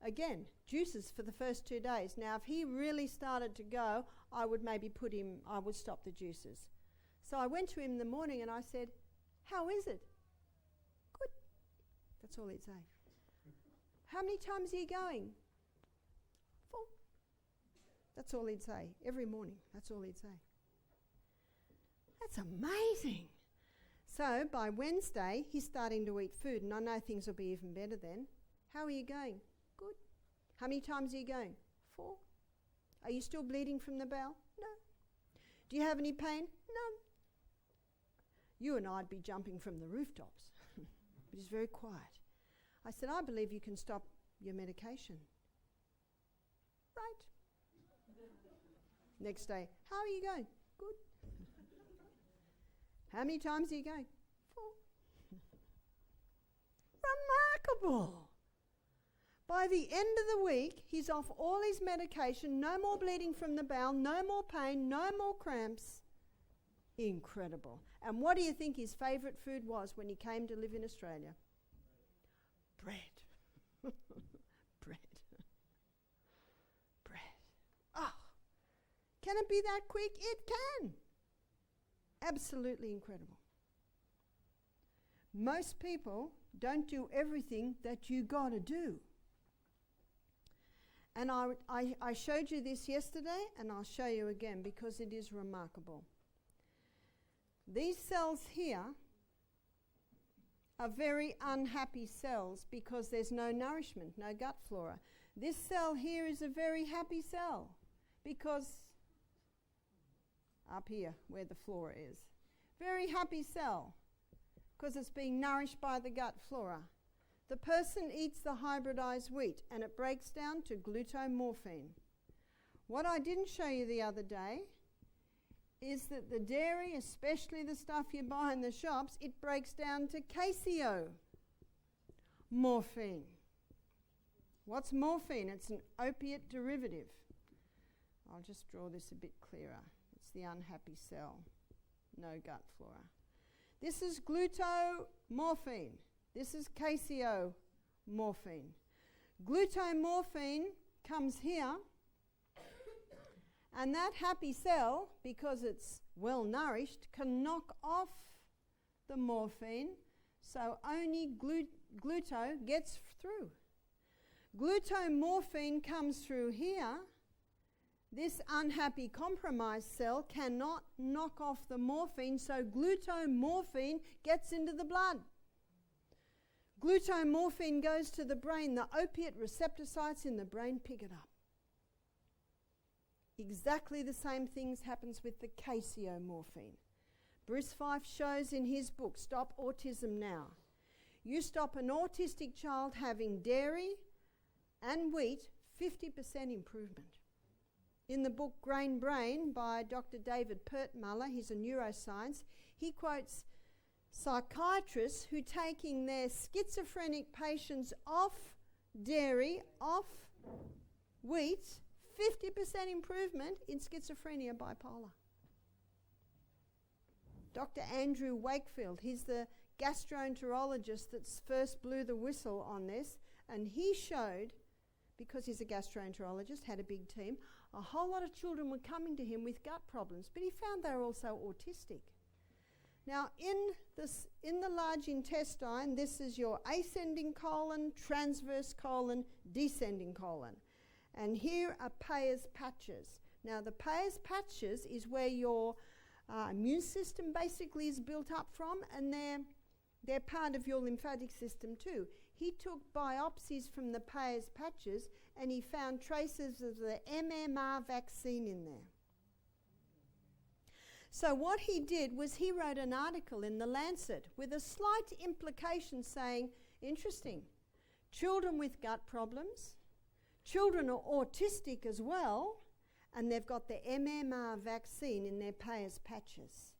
Again, juices for the first 2 days. Now, if he really started to go, I would stop the juices. So I went to him in the morning and I said, how is it? Good. That's all he'd say. How many times are you going? 4. That's all he'd say. Every morning, that's all he'd say. That's amazing. So by Wednesday, he's starting to eat food, and I know things will be even better then. How are you going? Good. How many times are you going? 4. Are you still bleeding from the bowel? No. Do you have any pain? None. You and I'd be jumping from the rooftops. But he's very quiet. I said, I believe you can stop your medication. Right. Next day, how are you going? Good. How many times are you going? 4. Remarkable. By the end of the week, he's off all his medication, no more bleeding from the bowel, no more pain, no more cramps. Incredible. And what do you think his favourite food was when he came to live in Australia? Bread. Bread. Bread. Oh, can it be that quick? It can. Absolutely incredible. Most people don't do everything that you got to do. And I showed you this yesterday, and I'll show you again because it is remarkable. These cells here are very unhappy cells because there's no nourishment, no gut flora. This cell here is a very happy cell because up here where the flora is. Very happy cell because it's being nourished by the gut flora. The person eats the hybridized wheat and it breaks down to glutamorphine. What I didn't show you the other day is that the dairy, especially the stuff you buy in the shops, it breaks down to caseomorphine. What's morphine? It's an opiate derivative. I'll just draw this a bit clearer. It's the unhappy cell. No gut flora. This is glutamorphine. This is caseomorphine. Glutamorphine comes here, and that happy cell, because it's well nourished, can knock off the morphine, so only gluto gets through. Glutamorphine comes through here. This unhappy compromised cell cannot knock off the morphine, so glutamorphine gets into the blood. Glutamorphine goes to the brain. The opiate receptor sites in the brain pick it up. Exactly the same things happens with the caseomorphine. Bruce Fife shows in his book, Stop Autism Now. You stop an autistic child having dairy and wheat, 50% improvement. In the book Grain Brain by Dr. David Pertmuller, he's a neuroscience, he quotes psychiatrists who taking their schizophrenic patients off dairy, off wheat, 50% improvement in schizophrenia, bipolar. Dr. Andrew Wakefield, he's the gastroenterologist that first blew the whistle on this, and he showed, because he's a gastroenterologist, had a big team, a whole lot of children were coming to him with gut problems, but he found they were also autistic. Now, in the large intestine, this is your ascending colon, transverse colon, descending colon. And here are Peyer's patches. Now, the Peyer's patches is where your immune system basically is built up from, and they're part of your lymphatic system too. He took biopsies from the Peyer's patches, and he found traces of the MMR vaccine in there. So what he did was he wrote an article in The Lancet with a slight implication saying, interesting, children with gut problems, children are autistic as well, and they've got the MMR vaccine in their Peyer's patches.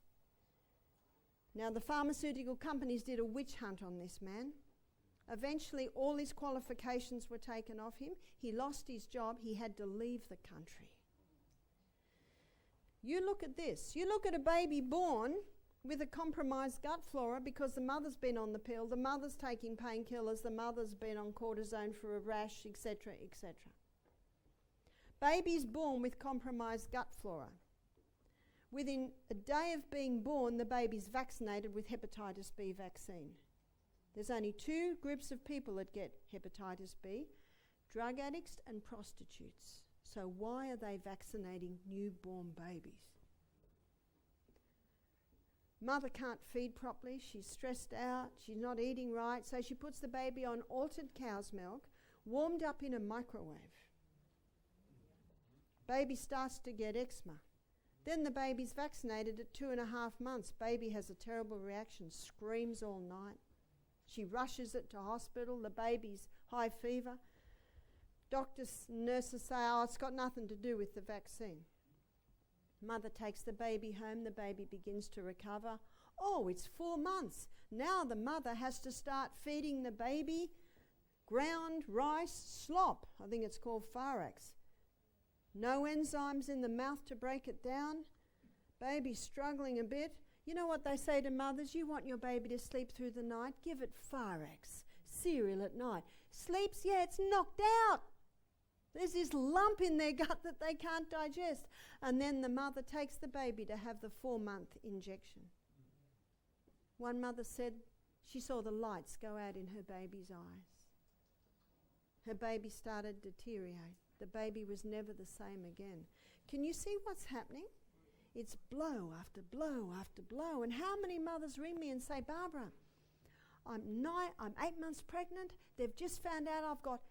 Now, the pharmaceutical companies did a witch hunt on this man. Eventually, all his qualifications were taken off him. He lost his job. He had to leave the country. You look at this. You look at a baby born with a compromised gut flora because the mother's been on the pill, the mother's taking painkillers, the mother's been on cortisone for a rash, etc., etc. Baby's born with compromised gut flora. Within a day of being born, the baby's vaccinated with hepatitis B vaccine. There's only two groups of people that get hepatitis B, drug addicts and prostitutes. So why are they vaccinating newborn babies? Mother can't feed properly, she's stressed out, she's not eating right, so she puts the baby on altered cow's milk, warmed up in a microwave. Baby starts to get eczema. Then the baby's vaccinated at 2.5 months. Baby has a terrible reaction, screams all night. She rushes it to hospital, the baby's high fever. Doctors, nurses say, oh, it's got nothing to do with the vaccine. Mother takes the baby home, the baby begins to recover. Oh, it's 4 months. Now the mother has to start feeding the baby ground rice slop. I think it's called Farax. No enzymes in the mouth to break it down. Baby's struggling a bit. You know what they say to mothers? You want your baby to sleep through the night? Give it Farax, cereal at night. Sleeps? Yeah, it's knocked out. There's this lump in their gut that they can't digest. And then the mother takes the baby to have the 4-month injection. One mother said she saw the lights go out in her baby's eyes. Her baby started to deteriorate. The baby was never the same again. Can you see what's happening? It's blow after blow after blow. And how many mothers ring me and say, Barbara, I'm 8 months pregnant. They've just found out I've got,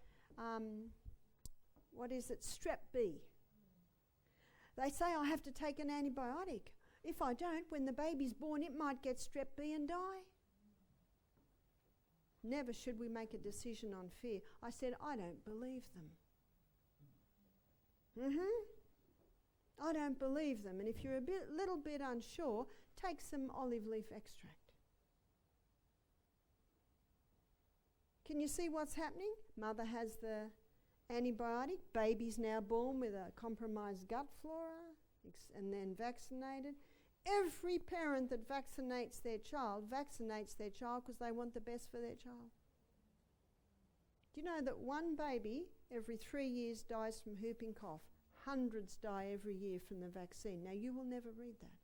strep B. They say I have to take an antibiotic. If I don't, when the baby's born, it might get strep B and die. Never should we make a decision on fear. I said, I don't believe them. I don't believe them. And if you're little bit unsure, take some olive leaf extract. Can you see what's happening? Mother has the antibiotic. Baby's now born with a compromised gut flora and then vaccinated. Every parent that vaccinates their child because they want the best for their child. Do you know that one baby every 3 years dies from whooping cough? Hundreds die every year from the vaccine. Now, you will never read that.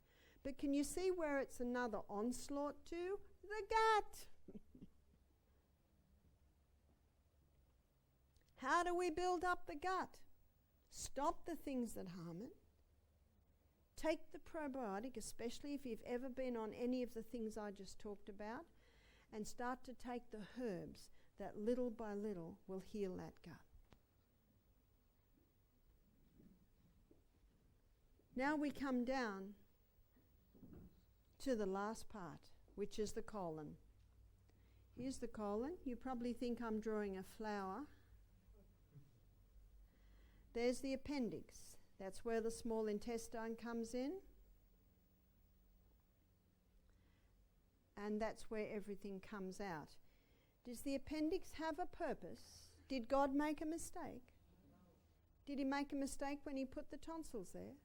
But can you see where it's another onslaught to? The gut. How do we build up the gut? Stop the things that harm it. Take the probiotic, especially if you've ever been on any of the things I just talked about, and start to take the herbs that little by little will heal that gut. Now we come down to the last part, which is the colon. Here's the colon. You probably think I'm drawing a flower. There's the appendix. That's where the small intestine comes in. And that's where everything comes out. Does the appendix have a purpose? Did God make a mistake? Did he make a mistake when he put the tonsils there?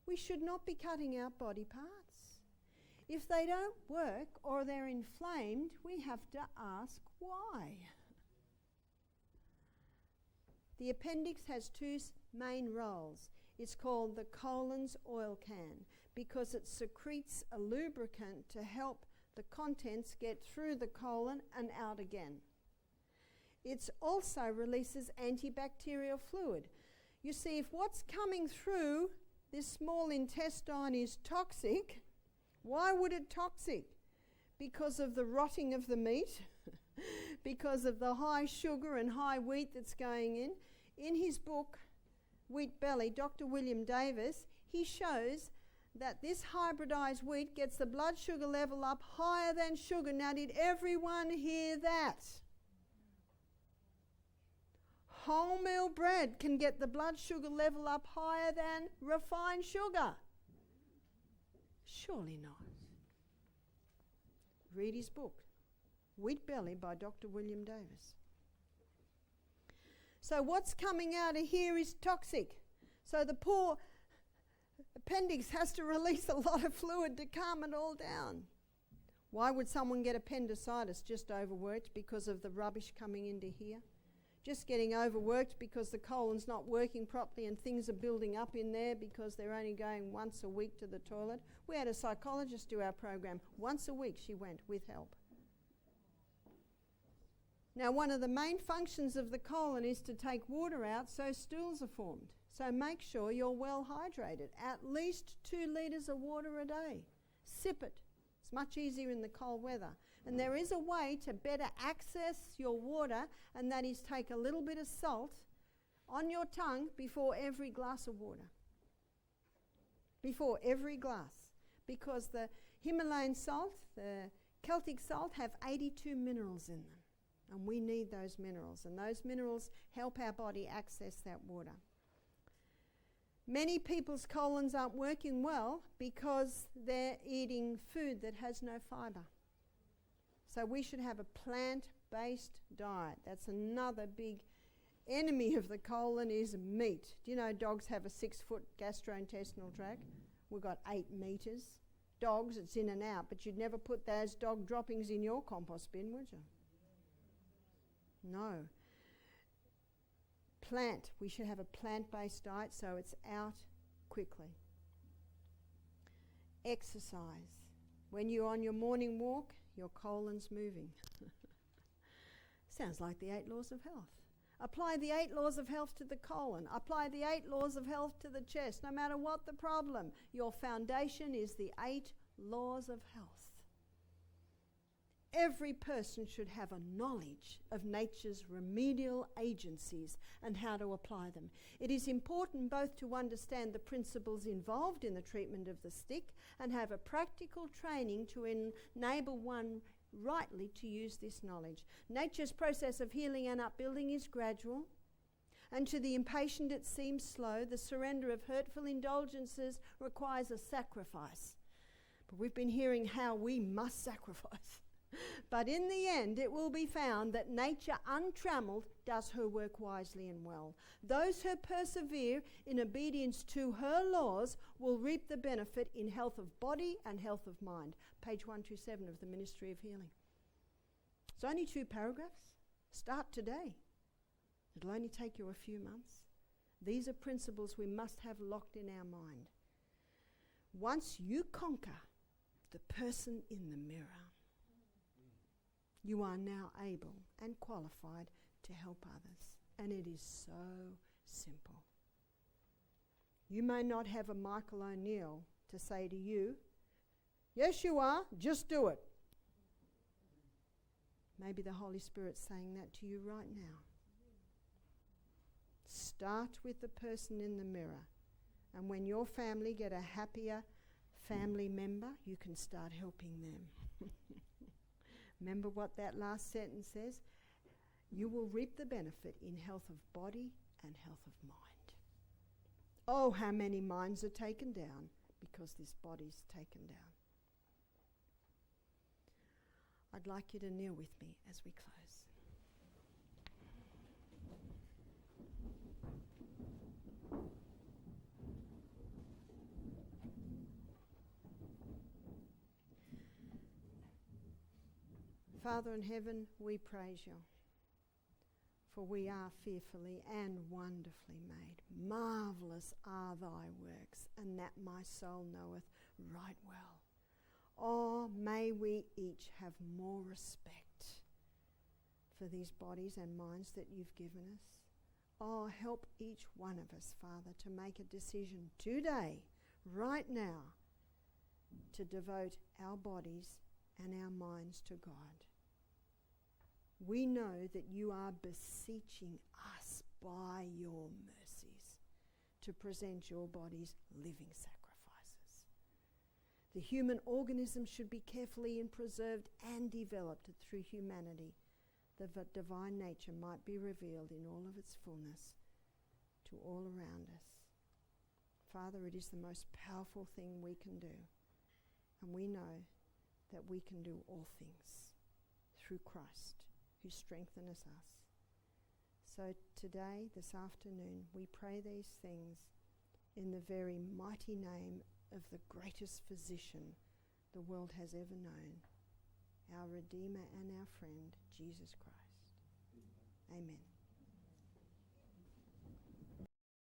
We should not be cutting out body parts. If they don't work or they're inflamed, we have to ask why. The appendix has two main roles. It's called the colon's oil can because it secretes a lubricant to help the contents get through the colon and out again. It also releases antibacterial fluid. You see, if what's coming through this small intestine is toxic, why would it toxic? Because of the rotting of the meat, because of the high sugar and high wheat that's going in. In his book, Wheat Belly, Dr. William Davis, he shows that this hybridized wheat gets the blood sugar level up higher than sugar. Now, did everyone hear that? Wholemeal bread can get the blood sugar level up higher than refined sugar. Surely not. Read his book, Wheat Belly by Dr. William Davis. So what's coming out of here is toxic. So the poor appendix has to release a lot of fluid to calm it all down. Why would someone get appendicitis? Just overworked because of the rubbish coming into here? Just getting overworked because the colon's not working properly and things are building up in there because they're only going once a week to the toilet? We had a psychologist do our program. Once a week she went with help. Now, one of the main functions of the colon is to take water out so stools are formed. So make sure you're well hydrated. At least 2 litres of water a day. Sip it. It's much easier in the cold weather. And there is a way to better access your water, and that is take a little bit of salt on your tongue before every glass of water. Before every glass. Because the Himalayan salt, the Celtic salt, have 82 minerals in them. And we need those minerals. And those minerals help our body access that water. Many people's colons aren't working well because they're eating food that has no fibre. So we should have a plant-based diet. That's another big enemy of the colon is meat. Do you know dogs have a 6-foot gastrointestinal tract? We've got 8 metres. Dogs, it's in and out, but you'd never put those dog droppings in your compost bin, would you? No. Plant. We should have a plant-based diet so it's out quickly. Exercise. When you're on your morning walk, your colon's moving. Sounds like the 8 laws of health. Apply the 8 laws of health to the colon. Apply the 8 laws of health to the chest. No matter what the problem, your foundation is the 8 laws of health. Every person should have a knowledge of nature's remedial agencies and how to apply them. It is important both to understand the principles involved in the treatment of the stick and have a practical training to enable one rightly to use this knowledge. Nature's process of healing and upbuilding is gradual, and to the impatient it seems slow. The surrender of hurtful indulgences requires a sacrifice. But we've been hearing how we must sacrifice. But in the end, it will be found that nature untrammeled does her work wisely and well. Those who persevere in obedience to her laws will reap the benefit in health of body and health of mind. Page 127 of the Ministry of Healing. It's only 2 paragraphs. Start today. It'll only take you a few months. These are principles we must have locked in our mind. Once you conquer the person in the mirror, you are now able and qualified to help others. And it is so simple. You may not have a Michael O'Neill to say to you, yes, you are, just do it. Maybe the Holy Spirit's saying that to you right now. Start with the person in the mirror. And when your family get a happier family member, you can start helping them. Remember what that last sentence says? You will reap the benefit in health of body and health of mind. Oh, how many minds are taken down because this body's taken down. I'd like you to kneel with me as we close. Father in heaven, we praise you, for we are fearfully and wonderfully made. Marvellous are thy works, and that my soul knoweth right well. Oh, may we each have more respect for these bodies and minds that you've given us. Oh, help each one of us, Father, to make a decision today, right now, to devote our bodies and our minds to God. We know that you are beseeching us by your mercies to present your bodies living sacrifices. The human organism should be carefully preserved and developed through humanity, that the divine nature might be revealed in all of its fullness to all around us. Father, it is the most powerful thing we can do, and we know that we can do all things through Christ, who strengthens us. So today, this afternoon, we pray these things in the very mighty name of the greatest physician the world has ever known, our Redeemer and our friend, Jesus Christ. Amen.